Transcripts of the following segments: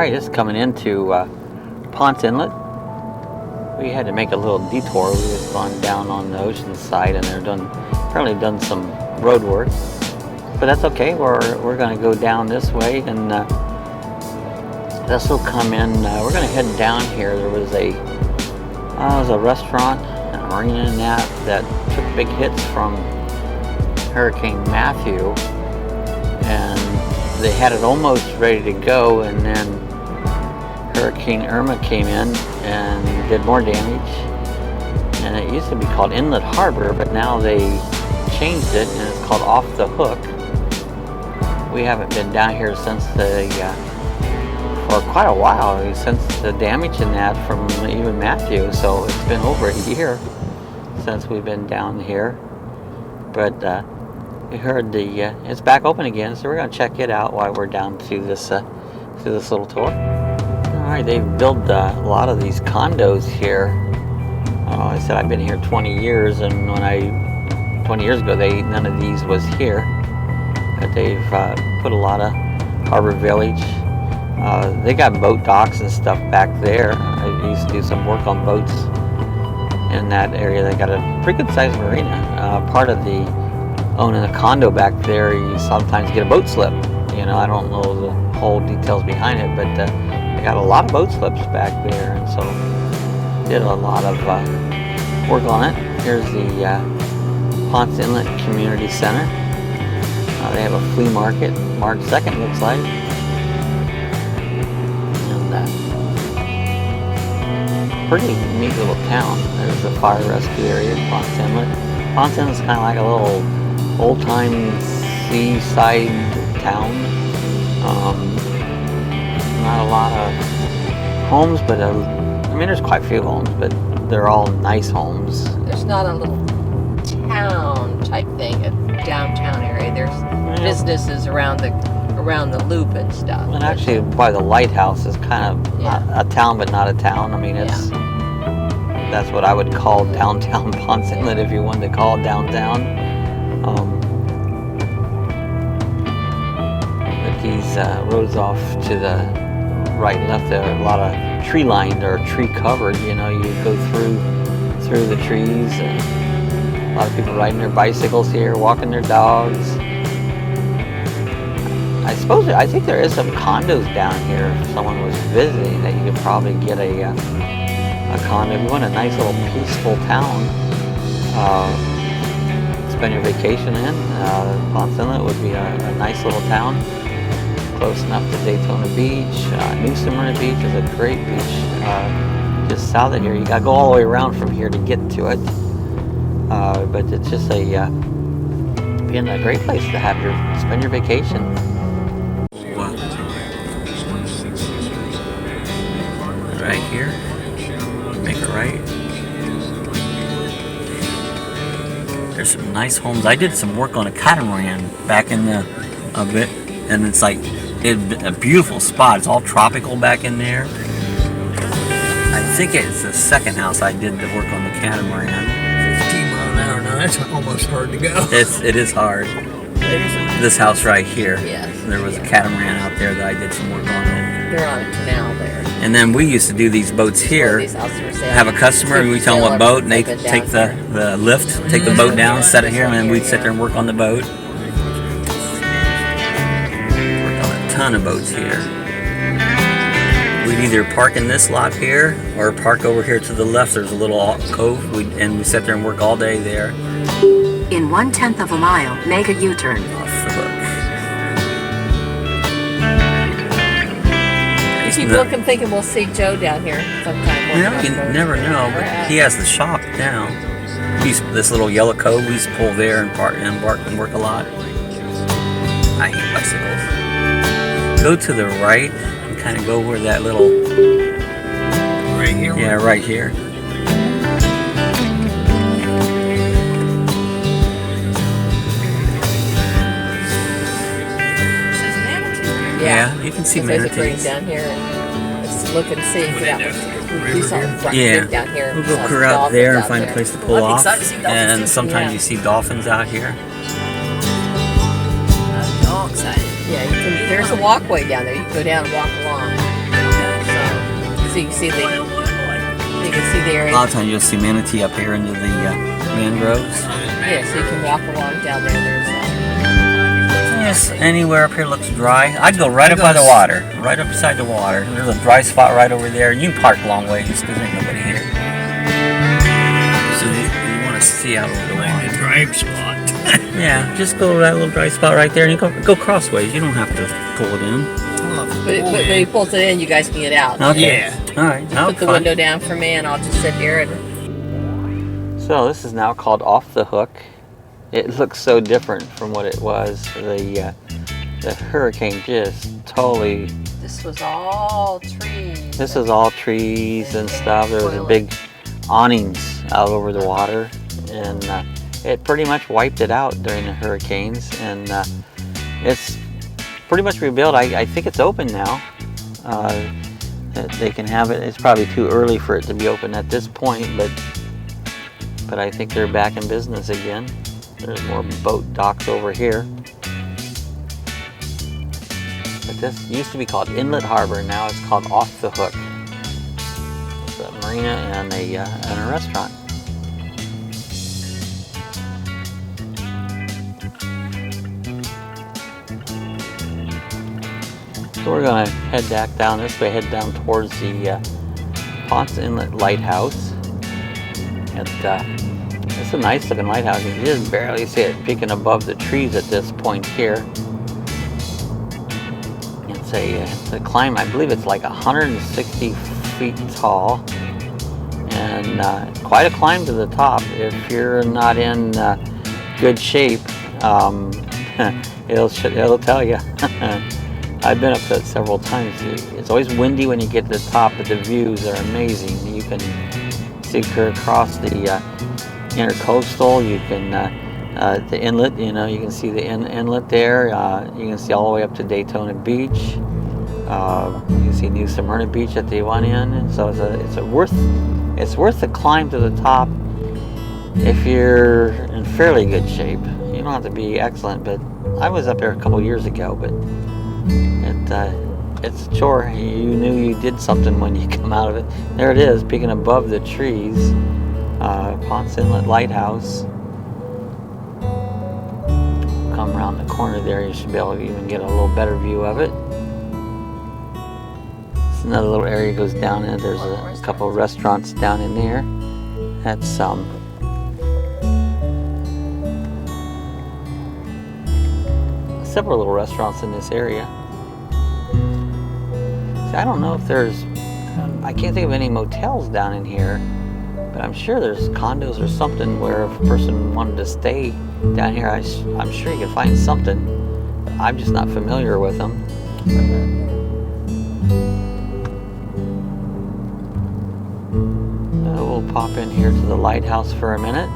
Alright, just coming into Ponce Inlet. We had to make a little detour. We had gone down on the ocean side and they're apparently done some road work. But that's okay, we're going to go down this way and this will come in. We're going to head down here. There was a restaurant and a marina and that took big hits from Hurricane Matthew, and they had it almost ready to go, and then Hurricane Irma came in and did more damage. And it used to be called Inlet Harbor, but now they changed it and it's called Off the Hook. We haven't been down here since for quite a while, since the damage in that from even Matthew, so it's been over a year since we've been down here. But we heard it's back open again, so we're going to check it out while we're down to this little tour. Alright, they've built a lot of these condos here. I said I've been here 20 years, and 20 years ago none of these was here. But they've put a lot of Harbor Village. They got boat docks and stuff back there. I used to do some work on boats in that area. They got a pretty good sized marina. Part of the owning a condo back there, you sometimes get a boat slip. You know, I don't know the whole details behind it, but they got a lot of boat slips back there, and so did a lot of work on it. Here's the Ponce Inlet Community Center. They have a flea market March 2nd, looks like. And pretty neat little town. There's the fire rescue area, Ponce Inlet. Ponce Inlet's kind of like a little old-time seaside town. Not a lot of homes, but I mean, there's quite a few homes, but they're all nice homes. There's not a little town type thing, a downtown area. There's businesses around the loop and stuff. And actually, by the Lighthouse is kind of a town, but not a town. I mean, that's what I would call downtown Ponce Inlet if you wanted to call it downtown. But these roads off to the right and left, there are a lot of tree lined or tree covered. You know, you go through the trees, and a lot of people riding their bicycles here, walking their dogs. I think there is some condos down here if someone was visiting that you could probably get a condo. If you want a nice little peaceful town, spend your vacation in, Ponce Inlet would be a nice little town. Close enough to Daytona Beach. New Smyrna Beach is a great beach just south of here. You gotta go all the way around from here to get to it. But it's just being a great place to spend your vacation. Right here, make a right. There's some nice homes. I did some work on a catamaran back in a bit, and it's like a beautiful spot. It's all tropical back in there. I think it's the second house I did the work on the catamaran. 15 mile an hour. Now that's almost hard to go. It is hard. This house right here. Yes. There was a catamaran out there that I did some work on it. They're on a canal there. And then we used to do these boats here. Have a customer and we tell them what boat, and they take the lift, take the boat down, set it here, and then we'd sit there and work on the boat. Worked on a ton of boats here. We'd either park in this lot here or park over here to the left. There's a little cove, and we sit there and work all day there. In 1/10 of a mile, make a U-turn. Off the hook. Keep looking, thinking we'll see Joe down here sometime. You never know, but he has the shop now. This little yellow cove, we used to pull there and park and work a lot. I hate bicycles. Go to the right and kind of go where that little... Right here? Yeah, right here. Yeah, you can see manatees. Down here and let's look and see. We saw down here. We'll go clear out there and find a place to pull off. And sometimes you see dolphins out here. I'm all excited. Yeah, there's a walkway down there. You can go down and walk along. So you can see the area. A lot of times you'll see manatee up here into the mangroves. Yeah, so you can walk along down there. There's Yes, anywhere up here looks dry. I'd go right up by the water, right up beside the water. There's a dry spot right over there. You can park long ways because there's nobody here. So you want to see out over the water. The dry spot. Yeah, just go to that little dry spot right there and you go crossways. You don't have to pull it in. but when he pulls it in, you guys can get out. Okay. Yeah. All right. No, Put the window down for me, and I'll just sit here and. So this is now called Off the Hook. It looks so different from what it was. The hurricane just totally. This was all trees. This is all trees and stuff. There was a big awnings out over the water, and it pretty much wiped it out during the hurricanes. And it's pretty much rebuilt. I think it's open now. They can have it. It's probably too early for it to be open at this point, but I think they're back in business again. There's more boat docks over here. But this used to be called Inlet Harbor. Now it's called Off the Hook. It's a marina and a restaurant. So we're going to head back down this way, head down towards the Ponce Inlet Lighthouse. It's a nice looking lighthouse. You can just barely see it peeking above the trees at this point here. It's a climb, I believe it's like 160 feet tall. And quite a climb to the top. If you're not in good shape, it'll tell you. I've been up to it several times. It's always windy when you get to the top, but the views are amazing. You can see across the intercoastal. You can the inlet. You can see the inlet there. You can see all the way up to Daytona Beach. You can see New Smyrna Beach that they went in. And so it's worth the climb to the top if you're in fairly good shape. You don't have to be excellent, but I was up there a couple years ago, but it's a chore. You knew you did something when you come out of it. There it is, peeking above the trees. Ponce Inlet Lighthouse. Come around the corner there, you should be able to even get a little better view of it. It's another little area goes down in. There's a couple of restaurants down in there. That's several little restaurants in this area. See, I don't know if there's, I can't think of any motels down in here, but I'm sure there's condos or something where if a person wanted to stay down here, I'm sure you could find something. I'm just not familiar with them. We'll pop in here to the lighthouse for a minute.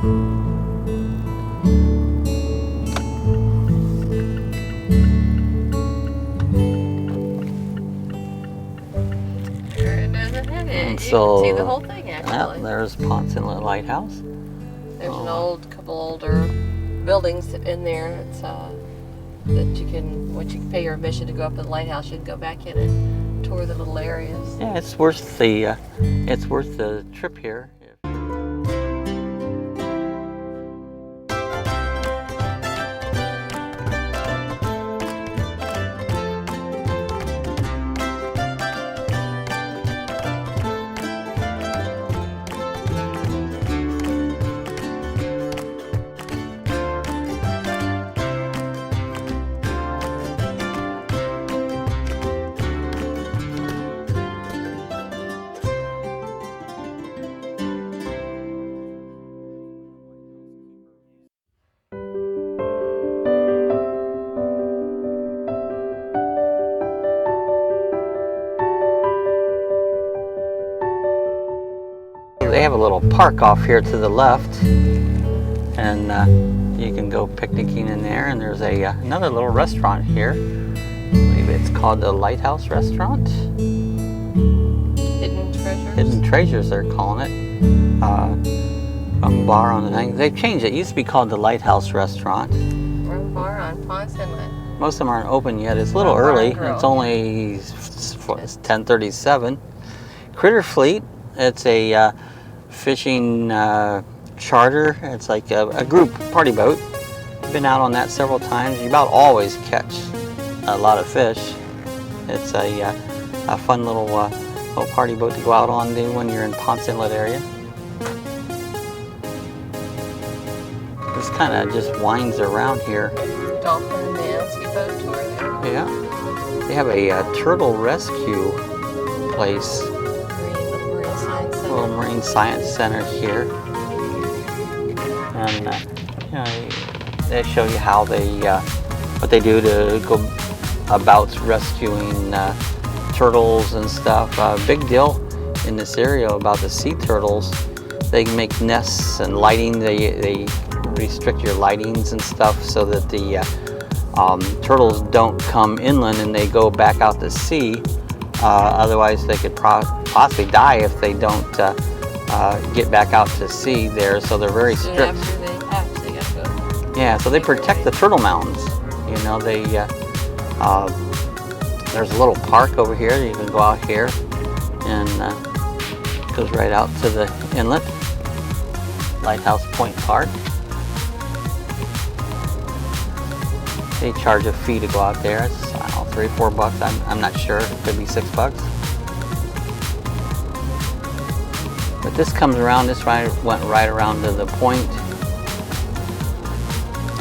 You can see the whole thing, actually. There's Ponce Inlet Lighthouse. There's an couple older buildings in there. It's that you can, once you pay your admission to go up to the lighthouse, you can go back in and tour the little areas. Yeah, it's worth the trip here. They have a little park off here to the left, and you can go picnicking in there. And there's another little restaurant here. I believe it's called the Lighthouse Restaurant. Hidden Treasures? Hidden Treasures, they're calling it. Rum bar on the thing. They've changed it. It used to be called the Lighthouse Restaurant. Rum bar on Ponce Inlet. Most of them aren't open yet. It's a little early. It's only 10:37. Of Critter Fleet. It's a fishing charter. It's like a group party boat. Been out on that several times. You about always catch a lot of fish. It's a fun little party boat to go out on when you're in Ponce Inlet area. This kind of just winds around here. Dolphin and Nancy boat tour there. Yeah. They have a turtle rescue place. Little Marine Science Center here. And you know, they show you how what they do to go about rescuing turtles and stuff. Big deal in this area about the sea turtles. They make nests and lighting. They restrict your lightings and stuff so that the turtles don't come inland and they go back out to sea. Otherwise, they could possibly die if they don't get back out to sea there. So they're very strict. After they hatch, they gotta go. Yeah, so they protect the turtle mountains. You know, there's a little park over here. You can go out here, and it goes right out to the inlet. Lighthouse Point Park. They charge a fee to go out there. It's, I don't know, $3 or $4. I'm not sure. It could be $6. But this comes around. This went right around to the point.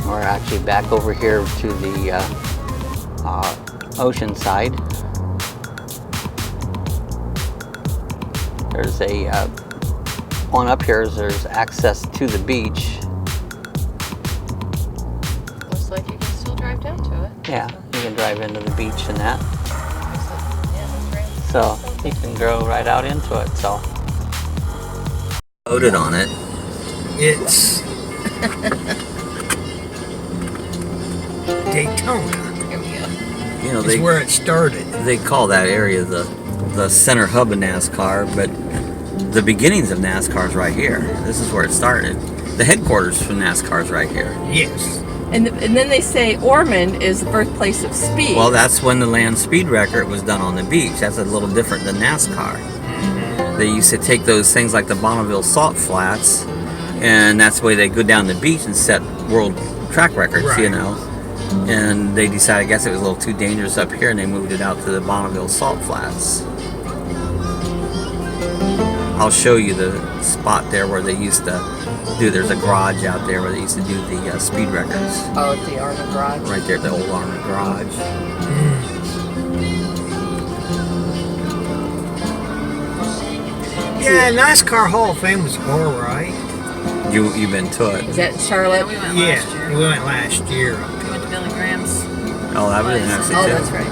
We're actually back over here to the ocean side. There's on up here, there's access to the beach. Looks like you can still drive down to it. Yeah, you can drive into the beach and that. Yeah, that's right. So you can go right out into it. So Loaded on it. It's Daytona. Here we go. You know, It's where it started. they call that area the center hub of NASCAR, but the beginnings of NASCAR is right here. This is where it started. The headquarters for NASCAR is right here. Yes. And then they say Ormond is the birthplace of speed. Well, that's when the land speed record was done on the beach. That's a little different than NASCAR. They used to take those things like the Bonneville Salt Flats, and that's the way they go down the beach and set world track records, Right. you know. And they decided, I guess it was a little too dangerous up here, and they moved it out to the Bonneville Salt Flats. I'll show you the spot there where they used to do, there's a garage out there where they used to do the speed records. Oh, it's the Armored Garage. Right there at the old armored garage. Yeah, NASCAR Hall of Fame was all right. You've been to it. Is that in Charlotte? We went Yeah, last year. we went last year. We went to Billy Graham's. Oh, that was interesting Oh, too. that's right.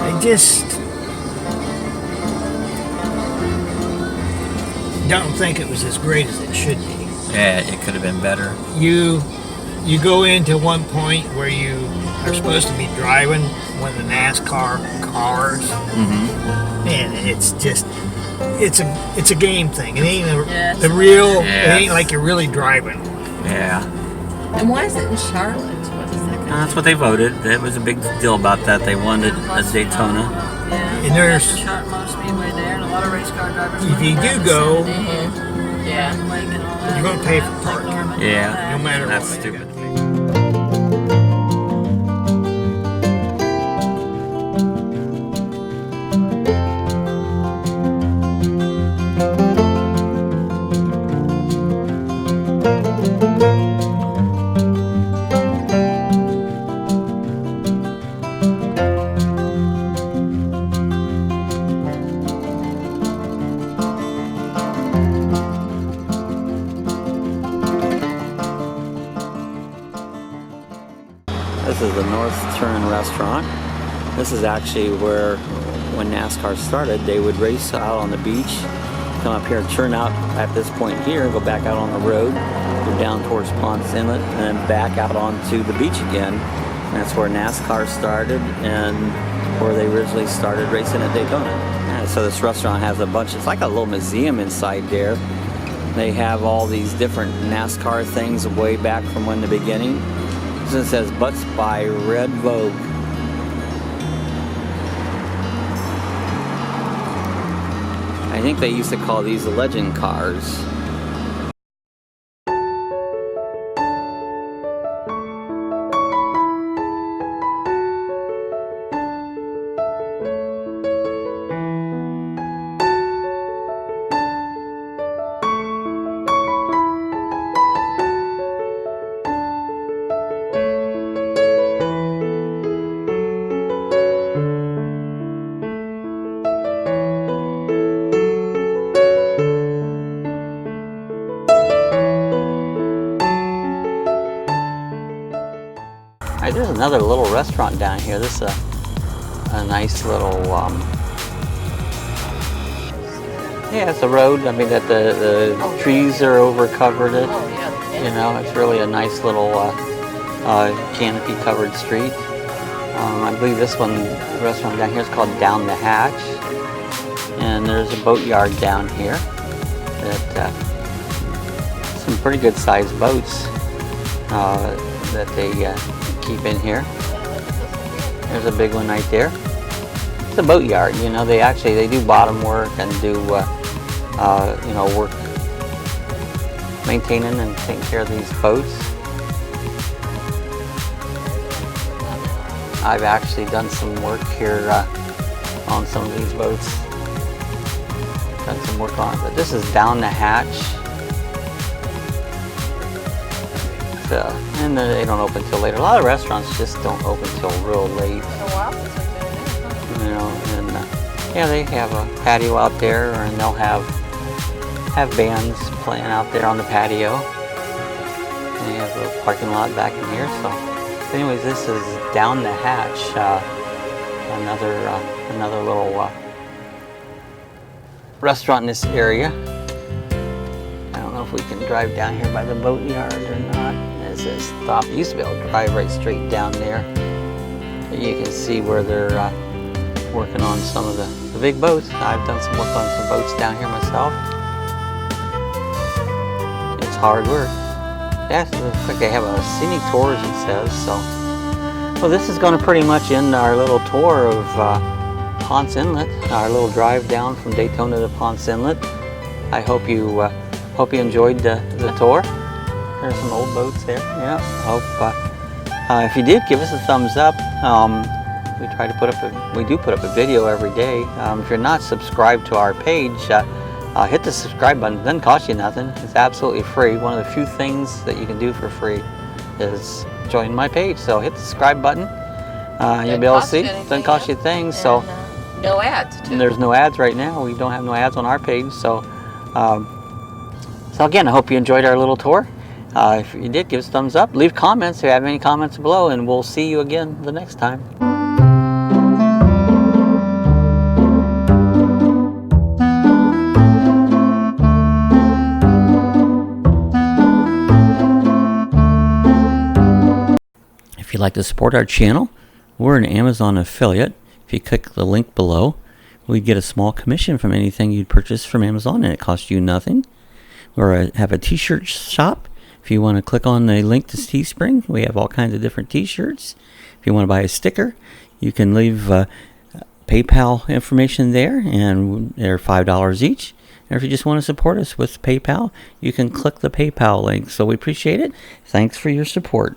Yeah. I just don't think it was as great as it should be. Yeah, it could have been better. You go into one point where you are supposed to be driving one of the NASCAR cars, and it's just it's a game thing. It ain't Yeah, it's the real. Yeah. It ain't like you're really driving. Yeah. And why is it in Charlotte? What is that? That's what they voted. That was a big deal about that. They wanted a Daytona. Yeah. And there's- the Charlotte Motor Speedway there, and a lot of race car drivers. If went you down do to go, Sandy, Yeah. Lake and all that. you're gonna pay for Lake parking. Norman, Yeah. all that. No matter That's what. stupid. This is the North Turn restaurant. This is actually where, when NASCAR started, they would race out on the beach, come up here, turn out at this point here, go back out on the road, go down towards Ponce Inlet, and then back out onto the beach again. And that's where NASCAR started and where they originally started racing at Daytona. And so this restaurant has a bunch, it's like a little museum inside there. They have all these different NASCAR things way back from when the beginning. It says Butts by Red Vogue. I think they used to call these legend cars. There's another little restaurant down here. This is a nice little, yeah, it's a road. I mean, that the trees are over covered it. Oh, yeah. You know, it's really a nice little canopy covered street. I believe this restaurant down here is called Down the Hatch. And there's a boatyard down here that some pretty good sized boats that they keep in here. There's a big one right there. It's a boatyard. You know, they do bottom work and do you know, work maintaining and taking care of these boats. I've actually done some work here on some of these boats. Done some work on it, but this is Down the Hatch. And they don't open till later. A lot of restaurants just don't open till real late. It's been a while since we've been in there. You know, and yeah, they have a patio out there, and they'll have bands playing out there on the patio. And they have a parking lot back in here. So, anyways, this is Down the Hatch. Another little restaurant in this area. I don't know if we can drive down here by the boatyard or not. It says stop. You used to be able to drive right straight down there. But you can see where they're working on some of the big boats. I've done some work on some boats down here myself. It's hard work. Yeah, it looks like they have a scenic tours, it says. So, well, this is going to pretty much end our little tour of Ponce Inlet, our little drive down from Daytona to Ponce Inlet. I hope you enjoyed the tour. There's some old boats there. Yeah. Hope if you did, give us a thumbs up. We do put up a video every day. If you're not subscribed to our page, hit the subscribe button. It doesn't cost you nothing. It's absolutely free. One of the few things that you can do for free is join my page. So hit the subscribe button. You'll be able to see. It doesn't cost you a thing. So no ads. Too. And there's no ads right now. We don't have no ads on our page. So, so again, I hope you enjoyed our little tour. If you did, give us a thumbs up. Leave comments if you have any comments below, and we'll see you again the next time. If you'd like to support our channel, we're an Amazon affiliate. If you click the link below, we get a small commission from anything you'd purchase from Amazon, and it costs you nothing. We have a t-shirt shop. If you want to click on the link to Teespring, we have all kinds of different t-shirts. If you want to buy a sticker, you can leave PayPal information there, and they're $5 each. And if you just want to support us with PayPal, you can click the PayPal link. So we appreciate it. Thanks for your support.